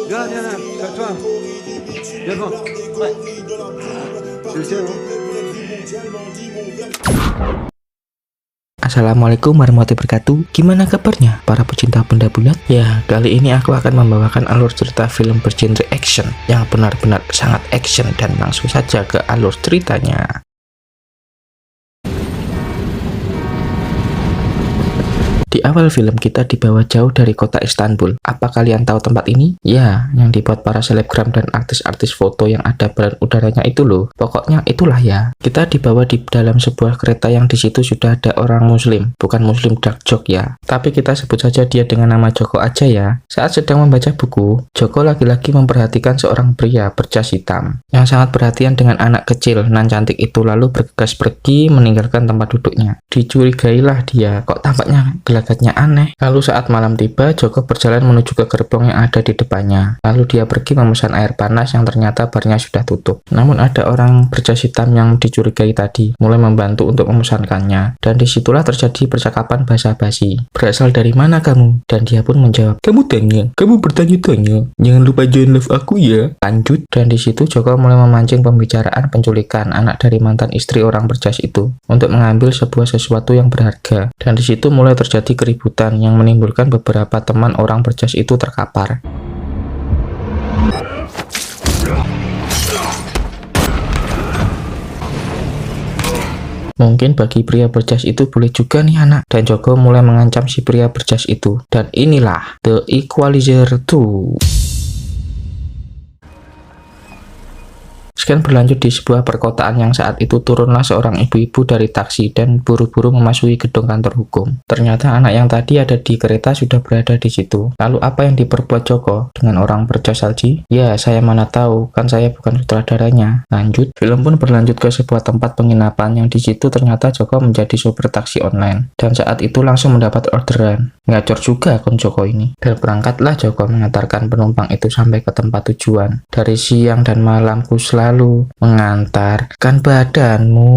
Viens, c'est à toi. Viens devant. Ouais. Tu le sais, hein? Assalamualaikum warahmatullahi wabarakatuh. Gimana kabarnya para pecinta benda bulat? Ya, kali ini aku akan membawakan alur cerita film bergenre action yang benar-benar sangat action, dan langsung saja ke alur ceritanya. Di awal film kita dibawa jauh dari kota Istanbul. Apa kalian tahu tempat ini? Ya, yang dibuat para selebgram dan artis-artis foto yang ada balon udaranya itu loh. Pokoknya itulah ya. Kita dibawa di dalam sebuah kereta yang di situ sudah ada orang muslim. Bukan muslim dark joke ya. Tapi kita sebut saja dia dengan nama Joko aja ya. Saat sedang membaca buku, Joko lagi-lagi memperhatikan seorang pria berjas hitam yang sangat perhatian dengan anak kecil nan cantik itu, lalu bergegas pergi meninggalkan tempat duduknya. Dicurigailah dia, kok tampaknya gelagatnya aneh. Lalu saat malam tiba, Joko berjalan menuju ke gerbong yang ada di depannya. Lalu dia pergi memesan air panas yang ternyata barnya sudah tutup. Namun ada orang berjas hitam yang dicurigai tadi mulai membantu untuk memesankannya. Dan disitulah terjadi percakapan basa-basi. Berasal dari mana kamu? Dan dia pun menjawab, kamu bertanya-tanya. Jangan lupa join live aku ya. Lanjut. Dan di situ Joko mulai memancing pembicaraan penculikan anak dari mantan istri orang berjas itu untuk mengambil sebuah sesuatu yang berharga. Dan di situ mulai terjadi keributan yang menimbulkan beberapa teman orang berjas itu terkapar. Mungkin bagi pria berjas itu boleh juga nih anak. Dan Joko mulai mengancam si pria berjas itu. Dan inilah The Equalizer 2. Sekian berlanjut di sebuah perkotaan yang saat itu turunlah seorang ibu-ibu dari taksi dan buru-buru memasuki gedung kantor hukum. Ternyata anak yang tadi ada di kereta sudah berada di situ. Lalu apa yang diperbuat Joko dengan orang berjas salji? Ya, saya mana tahu, kan saya bukan sutradaranya. Lanjut, film pun berlanjut ke sebuah tempat penginapan yang di situ ternyata Joko menjadi sopir taksi online. Dan saat itu langsung mendapat orderan. Ngacor juga akun Joko ini. Dan berangkatlah Joko mengantarkan penumpang itu sampai ke tempat tujuan. Dari siang dan malamku selalu mengantarkan badanmu.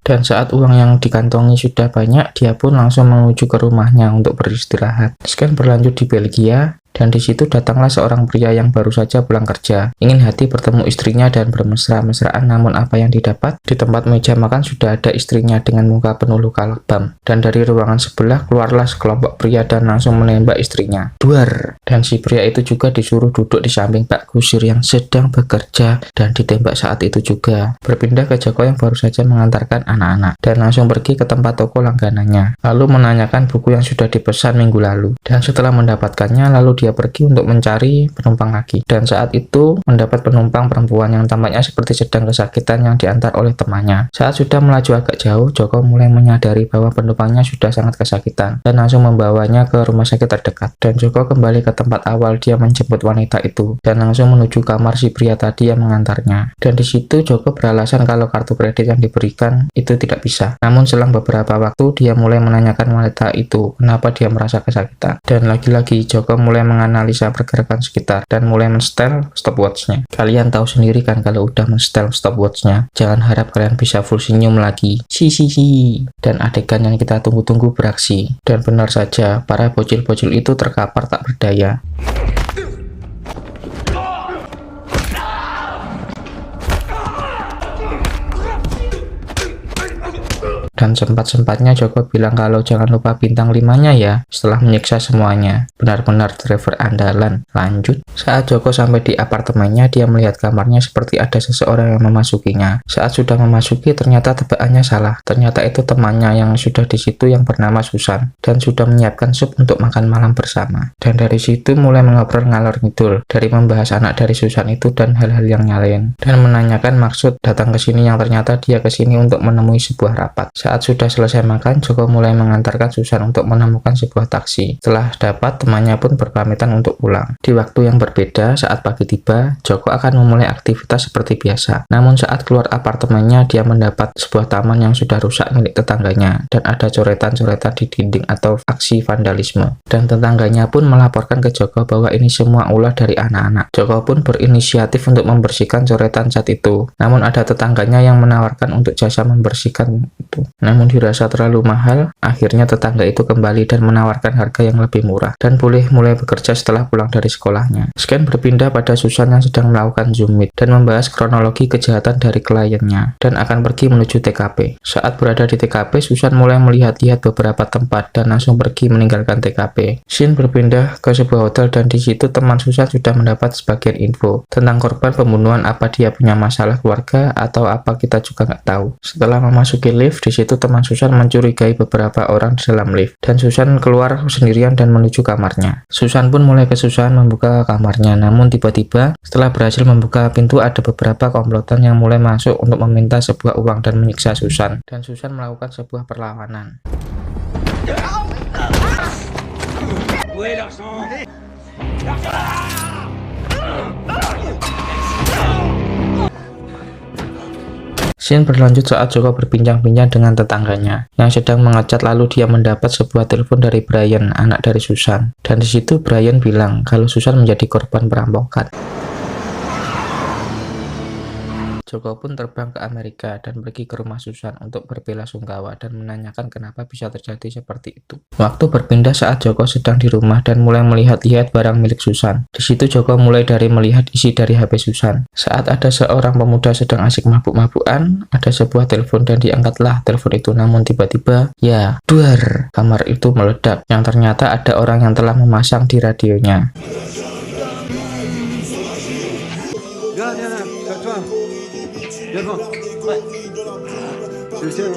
Dan saat uang yang dikantongi sudah banyak, dia pun langsung menuju ke rumahnya untuk beristirahat. Sekian berlanjut di Belgia. Dan di situ datanglah seorang pria yang baru saja pulang kerja. Ingin hati bertemu istrinya dan bermesra-mesraan, namun apa yang didapat? Di tempat meja makan sudah ada istrinya dengan muka penuh luka lebam. Dan dari ruangan sebelah keluarlah sekelompok pria dan langsung menembak istrinya. Duar! Dan si pria itu juga disuruh duduk di samping Pak Kusir yang sedang bekerja dan ditembak saat itu juga. Berpindah ke Joko yang baru saja mengantarkan anak-anak dan langsung pergi ke tempat toko langganannya. Lalu menanyakan buku yang sudah dipesan minggu lalu. Dan setelah mendapatkannya, lalu dia pergi untuk mencari penumpang lagi. Dan saat itu mendapat penumpang perempuan yang tampaknya seperti sedang kesakitan yang diantar oleh temannya. Saat sudah melaju agak jauh, Joko mulai menyadari bahwa penumpangnya sudah sangat kesakitan dan langsung membawanya ke rumah sakit terdekat. Dan Joko kembali ke tempat awal dia menjemput wanita itu dan langsung menuju kamar si pria tadi yang mengantarnya. Dan di situ Joko beralasan kalau kartu kredit yang diberikan itu tidak bisa. Namun selang beberapa waktu dia mulai menanyakan wanita itu kenapa dia merasa kesakitan. Dan lagi-lagi Joko mulai menganalisa pergerakan sekitar dan mulai men-setel stopwatch-nya. Kalian tahu sendiri kan kalau udah men-setel stopwatch-nya, jangan harap kalian bisa full senyum lagi. Dan adegan yang kita tunggu-tunggu beraksi. Dan benar saja, para bocil-bocil itu terkapar tak berdaya. Dan sempat-sempatnya Joko bilang kalau jangan lupa bintang 5-nya ya setelah menyiksa semuanya. Benar-benar driver andalan. Lanjut. Saat Joko sampai di apartemennya, dia melihat kamarnya seperti ada seseorang yang memasukinya. Saat sudah memasuki, ternyata tebakannya salah. Ternyata itu temannya yang sudah di situ yang bernama Susan dan sudah menyiapkan sup untuk makan malam bersama. Dan dari situ mulai mengobrol ngalor ngidul dari membahas anak dari Susan itu dan hal-hal yang lain. Dan menanyakan maksud datang ke sini yang ternyata dia ke sini untuk menemui sebuah rapat. Saat sudah selesai makan, Joko mulai mengantarkan Susan untuk menemukan sebuah taksi. Setelah dapat, temannya pun berpamitan untuk pulang. Di waktu yang berbeda, saat pagi tiba, Joko akan memulai aktivitas seperti biasa. Namun saat keluar apartemennya, dia mendapat sebuah taman yang sudah rusak milik tetangganya. Dan ada coretan-coretan di dinding atau aksi vandalisme. Dan tetangganya pun melaporkan ke Joko bahwa ini semua ulah dari anak-anak. Joko pun berinisiatif untuk membersihkan coretan cat itu. Namun ada tetangganya yang menawarkan untuk jasa membersihkan itu. Namun dirasa terlalu mahal, akhirnya tetangga itu kembali dan menawarkan harga yang lebih murah dan boleh mulai bekerja setelah pulang dari sekolahnya. Scan berpindah pada Susan yang sedang melakukan Zoom meet dan membahas kronologi kejahatan dari kliennya dan akan pergi menuju TKP. Saat berada di TKP, Susan mulai melihat-lihat beberapa tempat dan langsung pergi meninggalkan TKP. Scene berpindah ke sebuah hotel dan di situ teman Susan sudah mendapat sebagian info tentang korban pembunuhan, apa dia punya masalah keluarga atau apa kita juga nggak tahu. Setelah memasuki lift, di situ teman Susan mencurigai beberapa orang di dalam lift dan Susan keluar sendirian dan menuju kamarnya. Susan pun mulai kesusahan membuka kamarnya, namun tiba-tiba setelah berhasil membuka pintu ada beberapa komplotan yang mulai masuk untuk meminta sebuah uang dan menyiksa Susan, dan Susan melakukan sebuah perlawanan. Scene berlanjut saat Joko berbincang-bincang dengan tetangganya yang sedang mengecat, lalu dia mendapat sebuah telepon dari Brian, anak dari Susan. Dan di situ Brian bilang kalau Susan menjadi korban perampokan. Joko pun terbang ke Amerika dan pergi ke rumah Susan untuk berbelasungkawa dan menanyakan kenapa bisa terjadi seperti itu. Waktu berpindah saat Joko sedang di rumah dan mulai melihat-lihat barang milik Susan. Di situ Joko mulai dari melihat isi dari HP Susan. Saat ada seorang pemuda sedang asik mabuk-mabukan, ada sebuah telepon dan diangkatlah telepon itu. Namun tiba-tiba, ya, duar, kamar itu meledak. Yang ternyata ada orang yang telah memasang di radionya. Viens, viens là, calme-toi. Viens devant. Ouais. Je le sais, hein.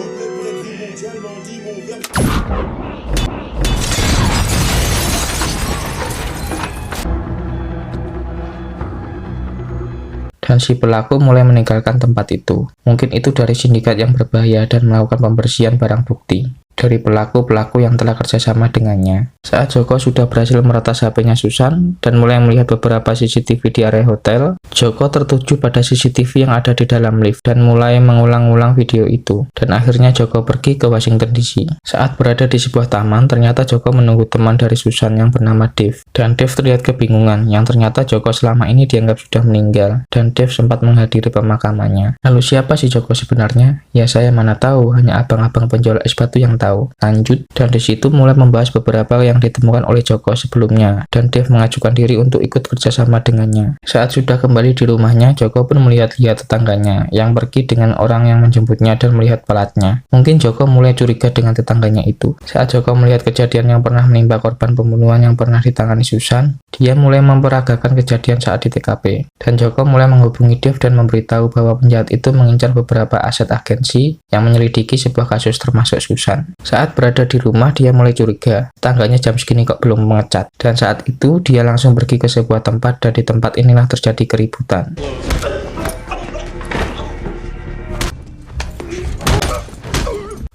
Dan si pelaku mulai meninggalkan tempat itu. Mungkin itu dari sindikat yang berbahaya dan melakukan pembersihan barang bukti dari pelaku-pelaku yang telah kerjasama dengannya. Saat Joko sudah berhasil meretas HP-nya Susan dan mulai melihat beberapa CCTV di area hotel, Joko tertuju pada CCTV yang ada di dalam lift dan mulai mengulang-ulang video itu. Dan akhirnya Joko pergi ke Washington DC. Saat berada di sebuah taman, ternyata Joko menunggu teman dari Susan yang bernama Dave. Dan Dave terlihat kebingungan, yang ternyata Joko selama ini dianggap sudah meninggal. Dan Dave sempat menghadiri pemakamannya. Lalu siapa sih Joko sebenarnya? Ya saya mana tahu, hanya abang-abang penjual es batu yang tahu. Lanjut, dan di situ mulai membahas beberapa yang ditemukan oleh Joko sebelumnya, dan Dave mengajukan diri untuk ikut kerjasama dengannya. Saat sudah kembali di rumahnya, Joko pun melihat-lihat tetangganya yang pergi dengan orang yang menjemputnya dan melihat pelatnya. Mungkin Joko mulai curiga dengan tetangganya itu. Saat Joko melihat kejadian yang pernah menimpa korban pembunuhan yang pernah ditangani Susan, dia mulai memperagakan kejadian saat di TKP. Dan Joko mulai menghubungi Dave dan memberitahu bahwa penjahat itu mengincar beberapa aset agensi yang menyelidiki sebuah kasus termasuk Susan. Saat berada di rumah, dia mulai curiga, tetangganya jam segini kok belum mengecat. Dan saat itu, dia langsung pergi ke sebuah tempat dan di tempat inilah terjadi keributan.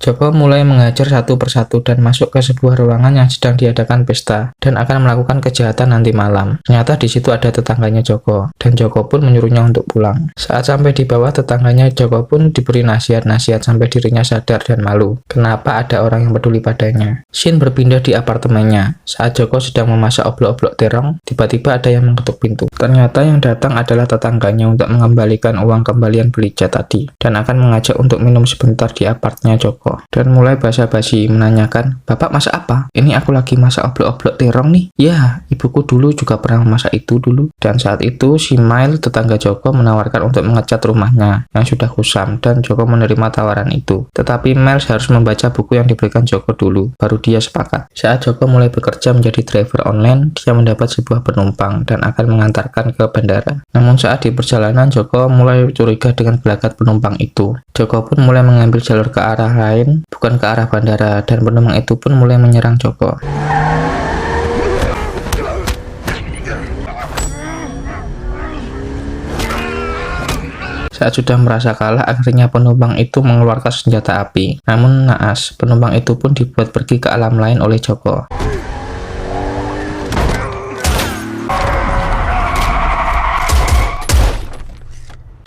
Joko mulai mengajar satu persatu dan masuk ke sebuah ruangan yang sedang diadakan pesta dan akan melakukan kejahatan nanti malam. Ternyata di situ ada tetangganya Joko dan Joko pun menyuruhnya untuk pulang. Saat sampai di bawah, tetangganya Joko pun diberi nasihat-nasihat sampai dirinya sadar dan malu. Kenapa ada orang yang peduli padanya? Scene berpindah di apartemennya. Saat Joko sedang memasak oblok-oblok terong, tiba-tiba ada yang mengetuk pintu. Ternyata yang datang adalah tetangganya untuk mengembalikan uang kembalian beli cat tadi dan akan mengajak untuk minum sebentar di apartnya Joko. Dan mulai basa-basi menanyakan, "Bapak masak apa?" "Ini aku lagi masak oblok-oblok terong nih." "Ya, ibuku dulu juga pernah memasak itu dulu." Dan saat itu si Mile, tetangga Joko, menawarkan untuk mengecat rumahnya yang sudah kusam dan Joko menerima tawaran itu. Tetapi Miles harus membaca buku yang diberikan Joko dulu, baru dia sepakat. Saat Joko mulai bekerja menjadi driver online, dia mendapat sebuah penumpang dan akan mengantarkan ke bandara. Namun saat di perjalanan, Joko mulai curiga dengan gelagat penumpang itu. Joko pun mulai mengambil jalur ke arah lain, bukan ke arah bandara, dan penumpang itu pun mulai menyerang Joko. Saat sudah merasa kalah, akhirnya penumpang itu mengeluarkan senjata api. Namun naas, penumpang itu pun dibuat pergi ke alam lain oleh Joko.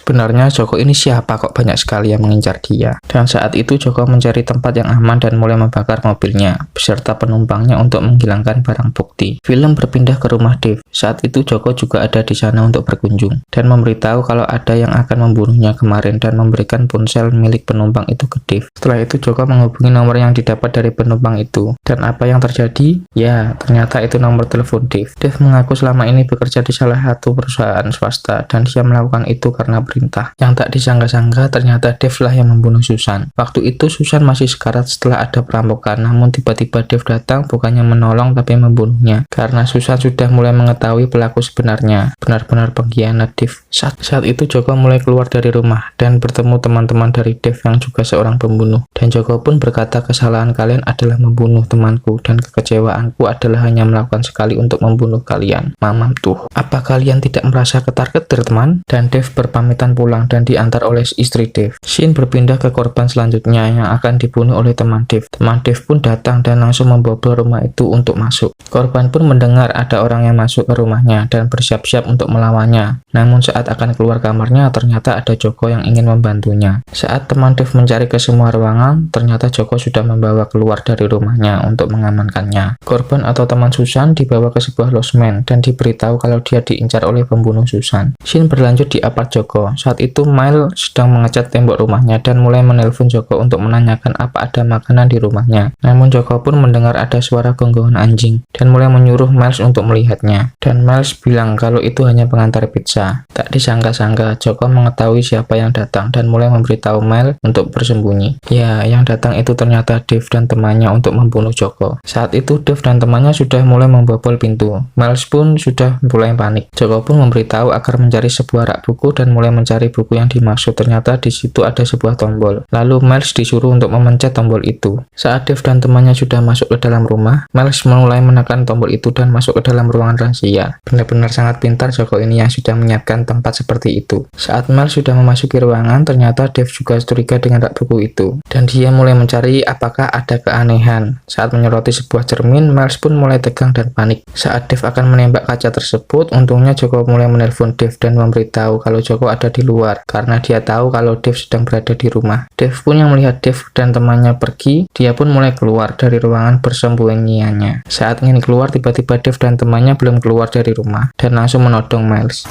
Sebenarnya Joko ini siapa kok banyak sekali yang mengincar dia. Dan saat itu Joko mencari tempat yang aman dan mulai membakar mobilnya beserta penumpangnya untuk menghilangkan barang bukti. Film berpindah ke rumah Dave. Saat itu Joko juga ada di sana untuk berkunjung dan memberitahu kalau ada yang akan membunuhnya kemarin dan memberikan ponsel milik penumpang itu ke Dave. Setelah itu Joko menghubungi nomor yang didapat dari penumpang itu. Dan apa yang terjadi? Ya, ternyata itu nomor telepon Dave. Dave mengaku selama ini bekerja di salah satu perusahaan swasta dan dia melakukan itu karena perintah. Yang tak disangka-sangka ternyata Dave lah yang membunuh Susan. Waktu itu Susan masih sekarat setelah ada perampokan, namun tiba-tiba Dave datang bukannya menolong tapi membunuhnya. Karena Susan sudah mulai mengetahui pelaku sebenarnya. Benar-benar pengkhianat Dave. Saat itu Joko mulai keluar dari rumah dan bertemu teman-teman dari Dave yang juga seorang pembunuh. Dan Joko pun berkata kesalahan kalian adalah membunuh temanku dan kekecewaanku adalah hanya melakukan sekali untuk membunuh kalian. Mamam tuh. Apa kalian tidak merasa ketar-ketir teman? Dan Dave berpamitan pulang dan diantar oleh istri Dave. Scene berpindah ke korban selanjutnya yang akan dibunuh oleh teman Dave. Teman Dave pun datang dan langsung membobol rumah itu untuk masuk. Korban pun mendengar ada orang yang masuk ke rumahnya dan bersiap-siap untuk melawannya. Namun saat akan keluar kamarnya ternyata ada Joko yang ingin membantunya. Saat teman Dave mencari ke semua ruangan, ternyata Joko sudah membawa keluar dari rumahnya untuk mengamankannya. Korban atau teman Susan dibawa ke sebuah losmen dan diberitahu kalau dia diincar oleh pembunuh Susan. Scene berlanjut di apart Joko. Saat itu Miles sedang mengecat tembok rumahnya dan mulai menelpon Joko untuk menanyakan apa ada makanan di rumahnya. Namun Joko pun mendengar ada suara gonggongan anjing dan mulai menyuruh Miles untuk melihatnya. Dan Miles bilang kalau itu hanya pengantar pizza. Tak disangka-sangka Joko mengetahui siapa yang datang dan mulai memberitahu Miles untuk bersembunyi. Ya, yang datang itu ternyata Dave dan temannya untuk membunuh Joko. Saat itu Dave dan temannya sudah mulai membobol pintu. Miles pun sudah mulai panik. Joko pun memberitahu agar mencari sebuah rak buku dan mulai mencari buku yang dimaksud. Ternyata di situ ada sebuah tombol. Lalu Miles disuruh untuk memencet tombol itu. Saat Dave dan temannya sudah masuk ke dalam rumah, Miles mulai menekan tombol itu dan masuk ke dalam ruangan rahasia. Benar-benar sangat pintar Joko ini yang sudah menyiapkan tempat seperti itu. Saat Miles sudah memasuki ruangan, ternyata Dave juga curiga dengan rak buku itu. Dan dia mulai mencari apakah ada keanehan. Saat menyoroti sebuah cermin, Miles pun mulai tegang dan panik. Saat Dave akan menembak kaca tersebut, untungnya Joko mulai menelpon Dave dan memberitahu kalau Joko ada di luar, karena dia tahu kalau Dave sedang berada di rumah. Dave pun yang melihat Dave dan temannya pergi, dia pun mulai keluar dari ruangan persembunyiannya. Saat ingin keluar, tiba-tiba Dave dan temannya belum keluar dari rumah, dan langsung menodong Miles.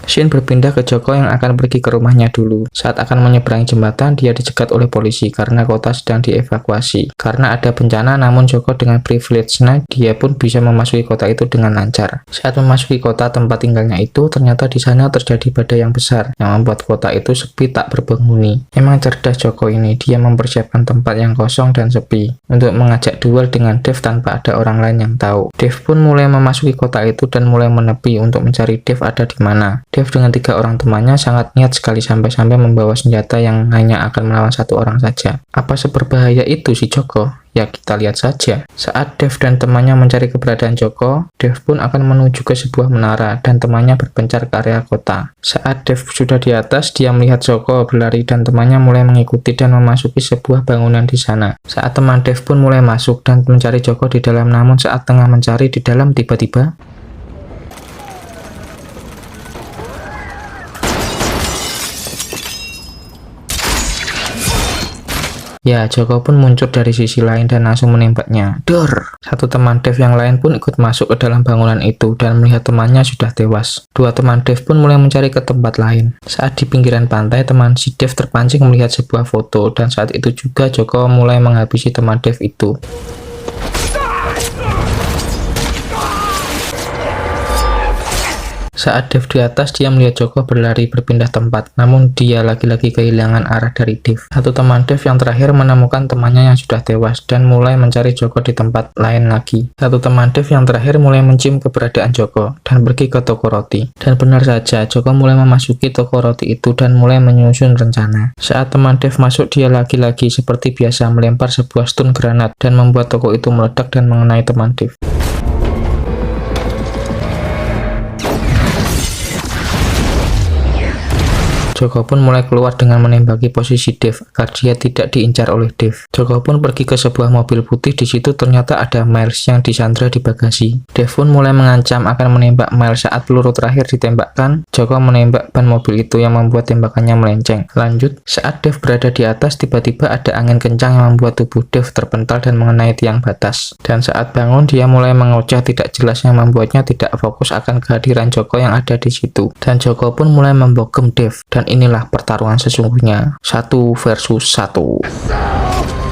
Scene berpindah ke Joko yang akan pergi ke rumahnya dulu. Saat akan menyeberangi jembatan, dia dicegat oleh polisi karena kota sedang dievakuasi. Karena ada bencana, namun Joko dengan privilege-nya, dia pun bisa memasuki kota itu dengan lancar. Saat memasuki kota tempat tinggalnya itu, ternyata di sana terjadi badai yang besar, yang membuat kota itu sepi tak berpenghuni. Emang cerdas Joko ini, dia mempersiapkan tempat yang kosong dan sepi untuk mengajak duel dengan Dave tanpa ada orang lain yang tahu. Dave pun mulai memasuki kota itu dan mulai menepi untuk mencari Dave ada di mana. Dave dengan 3 orang temannya sangat niat sekali sampai-sampai membawa senjata yang hanya akan melawan 1 orang saja. Apa seberbahaya itu si Joko? Ya kita lihat saja. Saat Dave dan temannya mencari keberadaan Joko, Dave pun akan menuju ke sebuah menara dan temannya berpencar ke area kota. Saat Dave sudah di atas, dia melihat Joko berlari dan temannya mulai mengikuti dan memasuki sebuah bangunan di sana. Saat teman Dave pun mulai masuk dan mencari Joko di dalam, namun saat tengah mencari di dalam tiba-tiba ya, Joko pun muncul dari sisi lain dan langsung menembaknya. Dor! Satu teman Dave yang lain pun ikut masuk ke dalam bangunan itu dan melihat temannya sudah tewas. 2 teman Dave pun mulai mencari ke tempat lain. Saat di pinggiran pantai, teman si Dave terpancing melihat sebuah foto dan saat itu juga Joko mulai menghabisi teman Dave itu. Saat Dave di atas, dia melihat Joko berlari berpindah tempat, namun dia lagi-lagi kehilangan arah dari Dave. Satu teman Dave yang terakhir menemukan temannya yang sudah tewas dan mulai mencari Joko di tempat lain lagi. Satu teman Dave yang terakhir mulai mencium keberadaan Joko dan pergi ke toko roti. Dan benar saja, Joko mulai memasuki toko roti itu dan mulai menyusun rencana. Saat teman Dave masuk, dia lagi-lagi seperti biasa melempar sebuah stun granat dan membuat toko itu meledak dan mengenai teman Dave. Joko pun mulai keluar dengan menembaki posisi Dev agar dia tidak diincar oleh Dev. Joko pun pergi ke sebuah mobil putih. Di situ ternyata ada Miles yang disandra di bagasi. Dev pun mulai mengancam akan menembak Miles. Saat peluru terakhir ditembakkan, Joko menembak ban mobil itu yang membuat tembakannya melenceng. Lanjut, saat Dev berada di atas, tiba-tiba ada angin kencang yang membuat tubuh Dev terpental dan mengenai tiang batas. Dan saat bangun, dia mulai mengoceh tidak jelas yang membuatnya tidak fokus akan kehadiran Joko yang ada di situ. Dan Joko pun mulai membogem Dev. Dan inilah pertarungan sesungguhnya. 1 versus 1.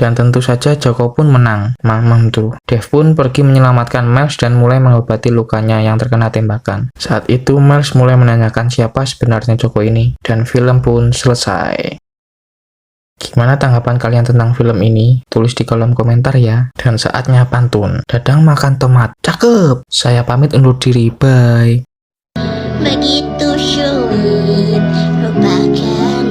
Dan tentu saja Joko pun menang. Mamam tuh. Dev pun pergi menyelamatkan Miles dan mulai mengobati lukanya yang terkena tembakan. Saat itu Miles mulai menanyakan siapa sebenarnya Joko ini. Dan film pun selesai. Gimana tanggapan kalian tentang film ini? Tulis di kolom komentar ya. Dan saatnya pantun. Dadang makan tomat. Cakep. Saya pamit undur diri. Bye. Begitu sulit lupakan